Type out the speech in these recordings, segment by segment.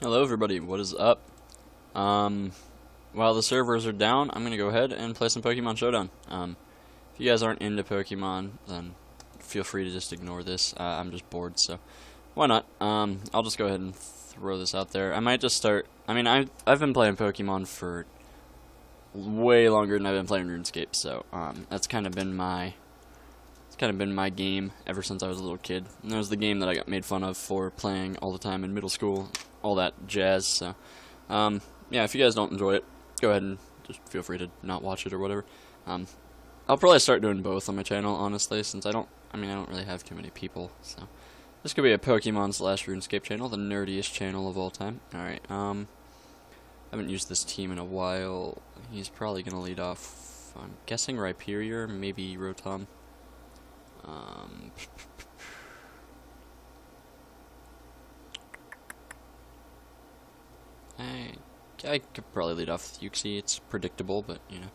Hello everybody, what is up? While the servers are down, I'm gonna go ahead and play some Pokemon Showdown. If you guys aren't into Pokemon, then feel free to just ignore this. I'm just bored, so why not? I'll just go ahead and throw this out there. I might just start. I mean, I've been playing Pokemon for way longer than I've been playing RuneScape, so that's kind of been my game ever since I was a little kid. And that was the game that I got made fun of for playing all the time in middle school, all that jazz. So, yeah, if you guys don't enjoy it, go ahead and just feel free to not watch it or whatever. I'll probably start doing both on my channel, honestly, since I don't really have too many people. So, this could be a Pokemon / RuneScape channel, the nerdiest channel of all time. Alright, I haven't used this team in a while. He's probably gonna lead off, I'm guessing Rhyperior, maybe Rotom. I could probably lead off with Uxie. It's predictable, but you know.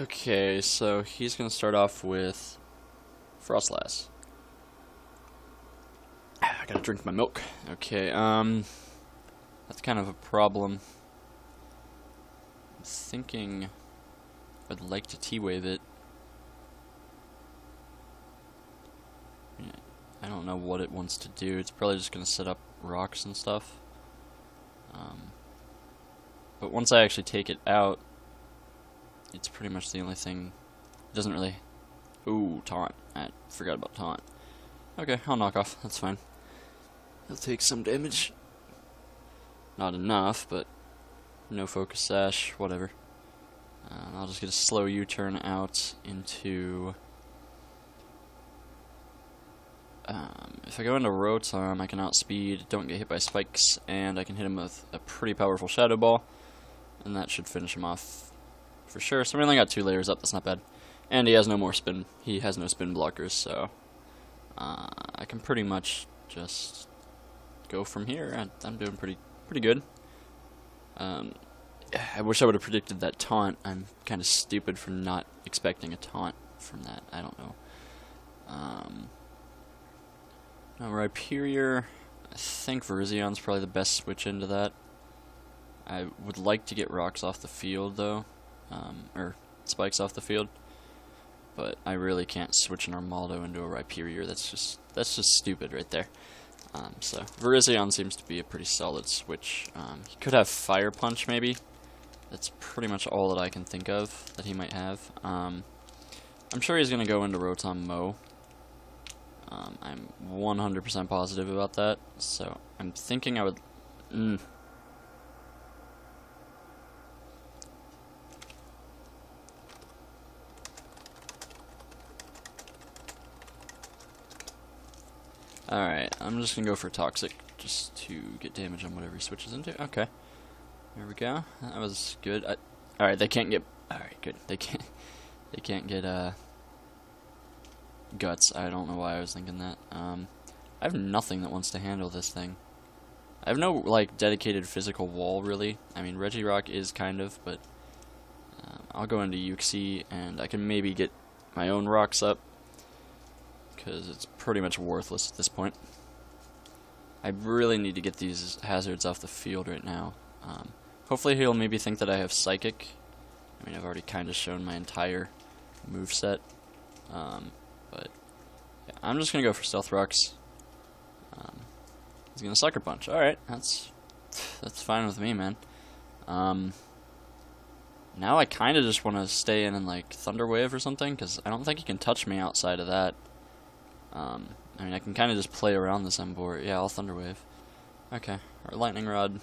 Okay, so he's gonna start off with Frostlass. I gotta drink my milk. Okay, that's kind of a problem. I'm thinking I'd like to T-Wave it. I don't know what it wants to do. It's probably just going to set up rocks and stuff. But once I actually take it out, it's pretty much the only thing. It doesn't really... Ooh, taunt. I forgot about taunt. Okay, I'll knock off. That's fine. He'll take some damage. Not enough, but no focus sash, whatever. I'll just get a slow U-turn out into... if I go into Rotom, I can outspeed, don't get hit by spikes, and I can hit him with a pretty powerful Shadow Ball, and that should finish him off for sure. So we only got 2 layers up, that's not bad. And he has no more spin, he has no spin blockers, so I can pretty much just go from here. I'm doing pretty good. I wish I would have predicted that taunt. I'm kind of stupid for not expecting a taunt from that. I don't know. Now Rhyperior, I think Virizion probably the best switch into that. I would like to get rocks off the field though, or spikes off the field, but I really can't switch an Armaldo into a Rhyperior. That's just stupid right there. So Virizion seems to be a pretty solid switch. He could have Fire Punch maybe. That's pretty much all that I can think of that he might have. I'm sure he's gonna go into Rotom Mow. I'm 100% positive about that, so I'm thinking I would... Alright, I'm just gonna go for Toxic, just to get damage on whatever he switches into. Okay. There we go. That was good. Alright, they can't get... Alright, good. They can't get, Guts. I don't know why I was thinking that. I have nothing that wants to handle this thing. I have no, like, dedicated physical wall, really. I mean, Regirock is kind of, but I'll go into Uxie, and I can maybe get my own rocks up, because it's pretty much worthless at this point. I really need to get these hazards off the field right now. Hopefully he'll maybe think that I have Psychic. I mean, I've already kind of shown my entire moveset. But yeah, I'm just gonna go for Stealth Rocks. He's gonna Sucker Punch. Alright, that's fine with me, man. Now I kind of just want to stay in and like Thunder Wave or something, because I don't think he can touch me outside of that. I mean, I can kind of just play around this Emboar. Yeah, I'll Thunder Wave. Okay, or Lightning Rod.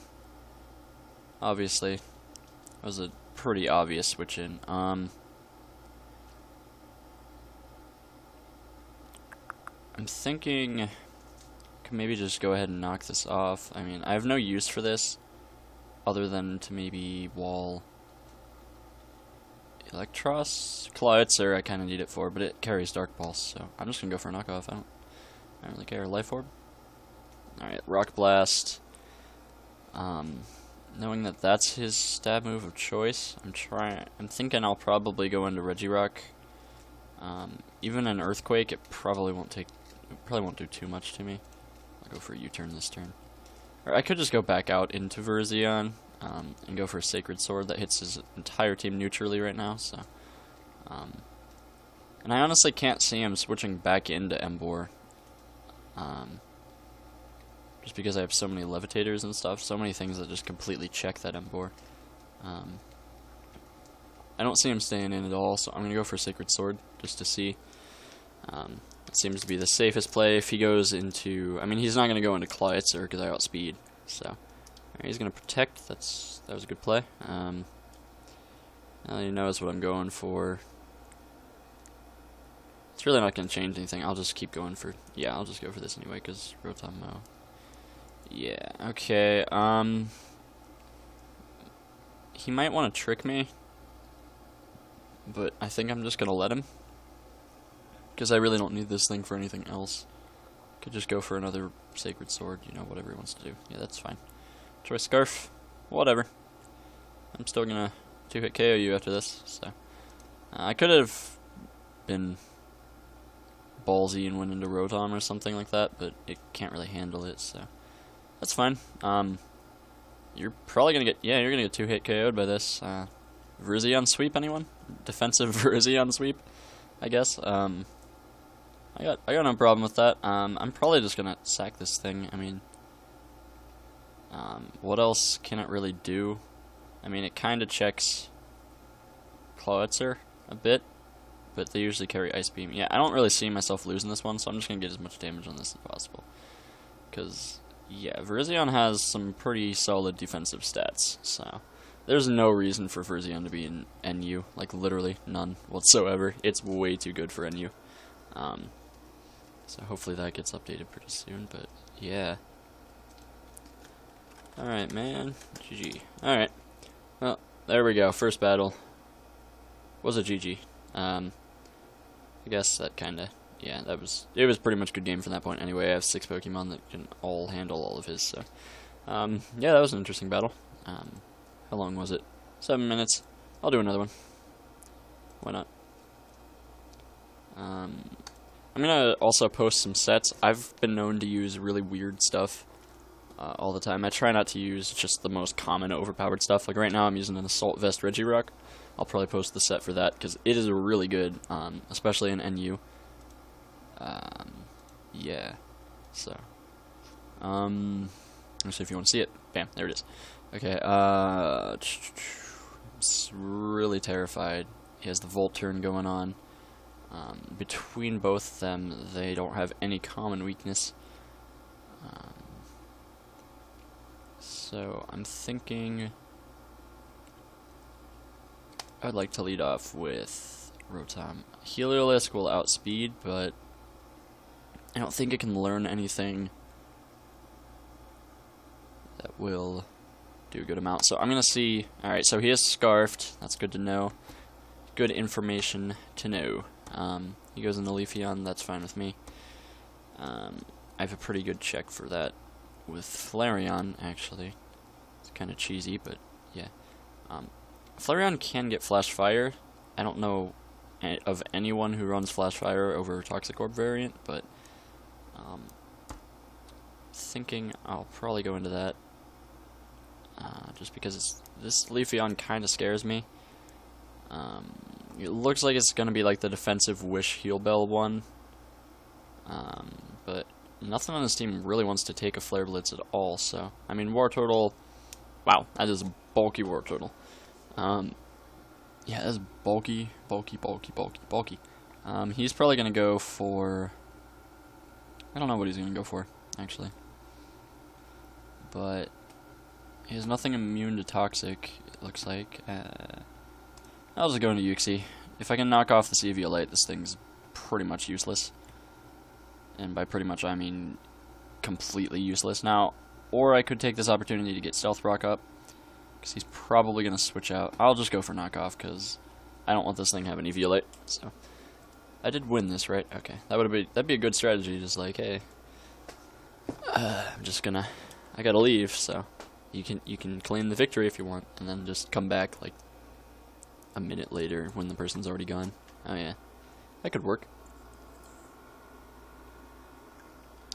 Obviously, that was a pretty obvious switch in. I'm thinking I can maybe just go ahead and knock this off. I mean, I have no use for this other than to maybe wall Electros. Clawitzer I kind of need it for, but it carries Dark Pulse, so I'm just gonna go for a knockoff. I don't really care. Life Orb. Alright, Rock Blast. Knowing that that's his stab move of choice, I'm thinking I'll probably go into Regirock. Even an Earthquake, it probably won't do too much to me. I'll go for a U-turn this turn. Or I could just go back out into Virizion and go for a Sacred Sword that hits his entire team neutrally right now. So, and I honestly can't see him switching back into Embor. Just because I have so many Levitators and stuff, so many things that just completely check that Embor. I don't see him staying in at all, so I'm going to go for Sacred Sword, just to see. It seems to be the safest play. If he goes into... I mean, he's not going to go into Clawitzer because I outspeed, so... he's going to Protect. That was a good play. Now he knows what I'm going for. It's really not going to change anything. I'll just keep going for... Yeah, I'll just go for this anyway, because Rotom Mo. Yeah, okay, he might want to trick me, but I think I'm just going to let him, because I really don't need this thing for anything else. Could just go for another Sacred Sword, you know, whatever he wants to do. Yeah, that's fine. Choice Scarf, whatever. I'm still going to 2-hit KO you after this, so. I could have been ballsy and went into Rotom or something like that, but it can't really handle it, so. That's fine. You're probably gonna get... Yeah, you're gonna get 2-hit KO'd by this. Virizion sweep, anyone? Defensive Virizion sweep, I guess. I got no problem with that. I'm probably just gonna sack this thing. I mean, what else can it really do? I mean, it kind of checks Clawitzer a bit, but they usually carry Ice Beam. Yeah, I don't really see myself losing this one, so I'm just gonna get as much damage on this as possible. Because... yeah, Virizion has some pretty solid defensive stats, so there's no reason for Virizion to be in NU, like literally none whatsoever. It's way too good for NU. So hopefully that gets updated pretty soon, but yeah. Alright, man. GG. Alright. Well, there we go. First battle was a GG. I guess that kinda... yeah, it was pretty much a good game from that point anyway. I have 6 Pokemon that can all handle all of his, so... yeah, that was an interesting battle. How long was it? 7 minutes. I'll do another one. Why not? I'm gonna also post some sets. I've been known to use really weird stuff all the time. I try not to use just the most common overpowered stuff. Like right now I'm using an Assault Vest Regirock. I'll probably post the set for that, because it is really good, especially in NU. Yeah, so, let's see if you want to see it. Bam, there it is. Okay, I'm really terrified. He has the Volt Turn going on. Between both of them, they don't have any common weakness. So, I'm thinking I'd like to lead off with Rotom. Heliolisk will outspeed, but I don't think it can learn anything that will do a good amount. So I'm going to see... alright, so he is Scarfed. That's good to know. Good information to know. He goes into Leafeon. That's fine with me. I have a pretty good check for that with Flareon, actually. It's kind of cheesy, but yeah. Flareon can get Flash Fire. I don't know of anyone who runs Flash Fire over Toxic Orb variant, but... thinking I'll probably go into that, just because this Leafeon kind of scares me. It looks like it's going to be like the defensive Wish Heal Bell one, but nothing on this team really wants to take a Flare Blitz at all, so, I mean, Wartortle, wow, that is a bulky Wartortle. Yeah, that's bulky. He's probably going to go for... I don't know what he's going to go for, actually. But he has nothing immune to Toxic, it looks like. I'll just go into Uxie. If I can knock off this Eviolite, this thing's pretty much useless. And by pretty much, I mean completely useless. Now, or I could take this opportunity to get Stealth Rock up, because he's probably going to switch out. I'll just go for knockoff, because I don't want this thing to have an Eviolite. So, I did win this, right? Okay, that'd be a good strategy. Just like, hey, I'm just gonna, I gotta leave. So, you can claim the victory if you want, and then just come back like a minute later when the person's already gone. Oh yeah, that could work.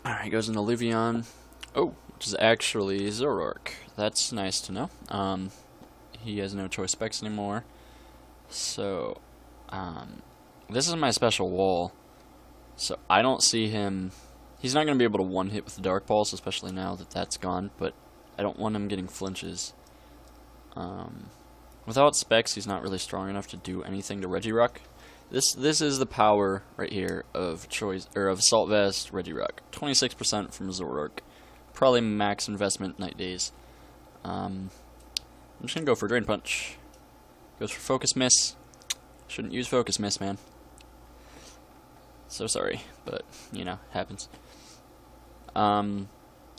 Alright, goes into Leafeon. Oh, which is actually Zoroark. That's nice to know. He has no choice specs anymore. So, this is my special wall. So I don't see him. He's not going to be able to one-hit with the Dark Pulse, especially now that that's gone. But I don't want him getting flinches. Without specs, he's not really strong enough to do anything to Regirock. This is the power right here of Assault Vest Regirock. 26% from Zoroark. Probably max investment Night Days. I'm just gonna go for Drain Punch. Goes for Focus Miss. Shouldn't use Focus Miss, man. So sorry, but you know, happens.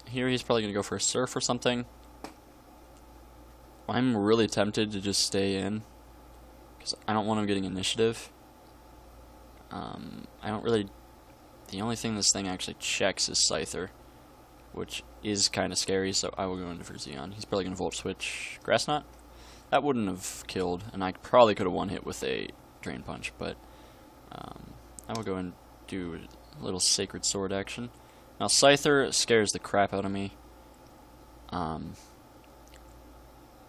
Here he's probably gonna go for a Surf or something. I'm really tempted to just stay in because I don't want him getting initiative. I don't really. The only thing this thing actually checks is Scyther, which is kind of scary. So I will go into for Zeon. He's probably gonna Volt Switch Grass Knot. That wouldn't have killed, and I probably could have one hit with a Drain Punch, but I will go and do a little Sacred Sword action. Now Scyther scares the crap out of me.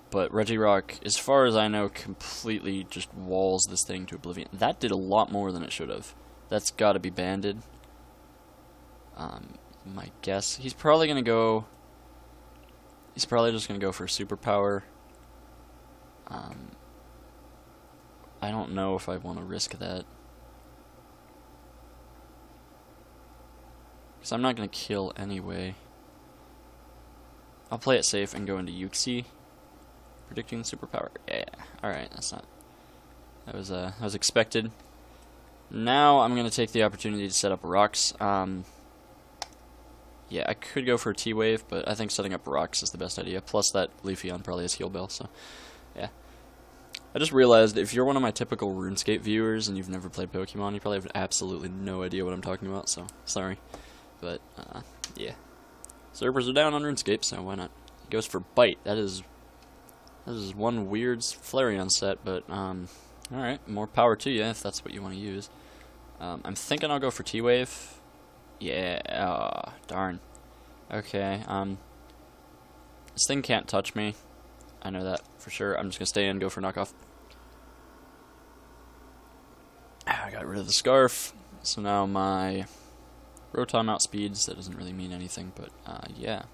But Regirock, as far as I know, completely just walls this thing to oblivion. That did a lot more than it should have. That's got to be banded. My guess, he's probably gonna go. He's probably just gonna go for superpower. I don't know if I want to risk that. Because I'm not going to kill anyway. I'll play it safe and go into Yuxi. Predicting superpower. Yeah, alright, that's not... That was expected. Now I'm going to take the opportunity to set up rocks. Yeah, I could go for a T-Wave, but I think setting up rocks is the best idea. Plus that Leafeon probably has Heal Bell, so... Yeah. I just realized if you're one of my typical RuneScape viewers and you've never played Pokemon, you probably have absolutely no idea what I'm talking about, so sorry. But, yeah. Servers are down on RuneScape, so why not? He goes for Bite. That is one weird Flareon set, but, alright, more power to you if that's what you want to use. I'm thinking I'll go for T-Wave. Yeah, darn. Okay, this thing can't touch me. I know that for sure. I'm just gonna stay in, go for knockoff. I got rid of the Scarf, so now my Rotom outspeeds. That doesn't really mean anything, but yeah.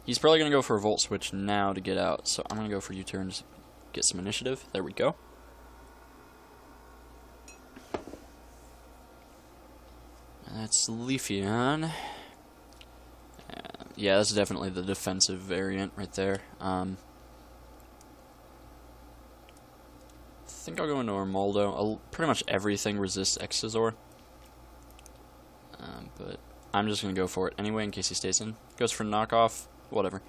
He's probably gonna go for a Volt Switch now to get out, so I'm gonna go for U-turn to get some initiative. There we go. That's Leafeon. Yeah, that's definitely the defensive variant right there. I think I'll go into Armaldo. Pretty much everything resists Exazor. But I'm just going to go for it anyway in case he stays in. Goes for knockoff. Whatever.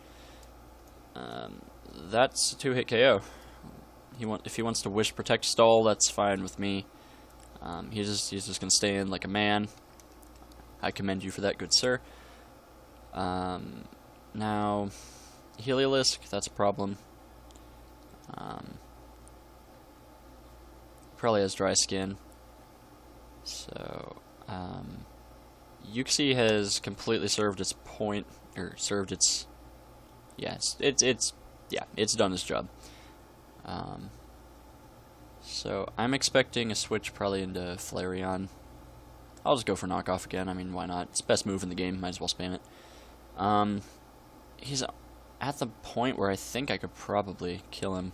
That's a 2-hit KO. If he wants to Wish, Protect, Stall, that's fine with me. He's just going to stay in like a man. I commend you for that, good sir. Now, Heliolisk, that's a problem. Probably has dry skin. So, Yuxi has completely served its point, or served its, yeah, it's done its job. So, I'm expecting a switch probably into Flareon. I'll just go for knockoff again, I mean, why not? It's the best move in the game, might as well spam it. He's at the point where I think I could probably kill him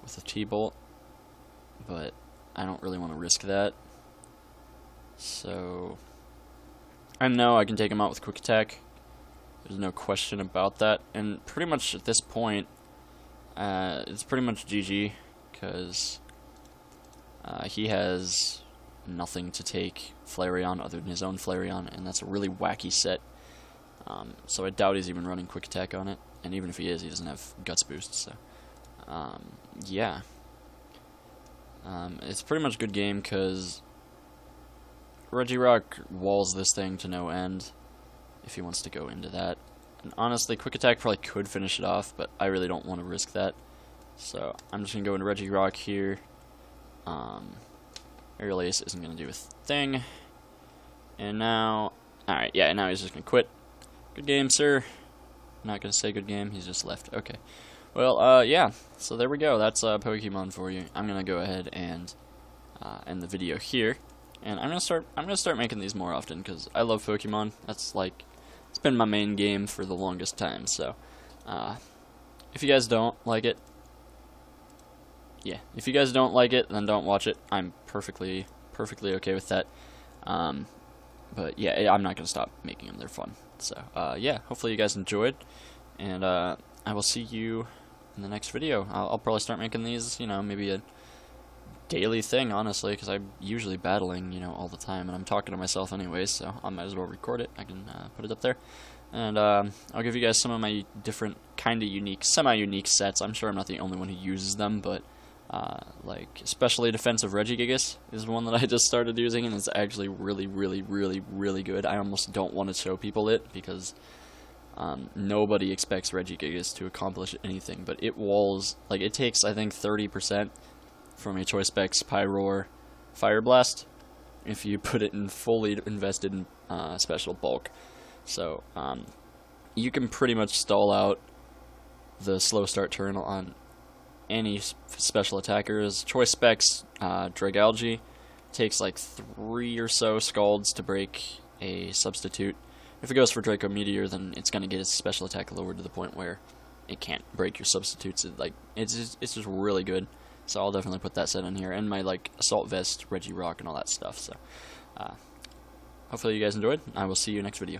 with a T-Bolt, but I don't really want to risk that. So, I know I can take him out with Quick Attack. There's no question about that. And pretty much at this point, it's pretty much GG, because he has nothing to take Flareon other than his own Flareon, and that's a really wacky set. So I doubt he's even running Quick Attack on it, and even if he is, he doesn't have Guts Boost, so yeah. It's pretty much a good game, because Regirock walls this thing to no end, if he wants to go into that. And honestly, Quick Attack probably could finish it off, but I really don't want to risk that. So I'm just going to go into Regirock here. Aerial Ace isn't going to do a thing. And now, alright, yeah, now he's just going to quit. Good game, sir. Not gonna say good game. He's just left. Okay. Well, yeah. So there we go. That's Pokemon for you. I'm gonna go ahead and end the video here, and I'm gonna start making these more often because I love Pokemon. That's like it's been my main game for the longest time. So, if you guys don't like it, yeah. If you guys don't like it, then don't watch it. I'm perfectly okay with that. But yeah, I'm not gonna stop making them. They're fun. So, yeah. Hopefully you guys enjoyed, and I will see you in the next video. I'll probably start making these, you know, maybe a daily thing, honestly, because I'm usually battling, you know, all the time, and I'm talking to myself anyways, so I might as well record it. I can put it up there, and I'll give you guys some of my different kind of unique, semi-unique sets. I'm sure I'm not the only one who uses them, but like especially defensive Regigigas is one that I just started using, and it's actually really good. I almost don't want to show people it because nobody expects Regigigas to accomplish anything, but it walls, like, it takes, I think, 30% from a Choice Specs Pyroar Fire Blast if you put it in fully invested in special bulk. So you can pretty much stall out the slow start turn on any special attackers. Choice Specs Dragalge takes like 3 or so Scalds to break a substitute. If it goes for Draco Meteor, then it's going to get its special attack lowered to the point where it can't break your substitutes. It's just really good. So I'll definitely put that set in here, and my like Assault Vest, Regirock, and all that stuff. So hopefully you guys enjoyed. I will see you next video.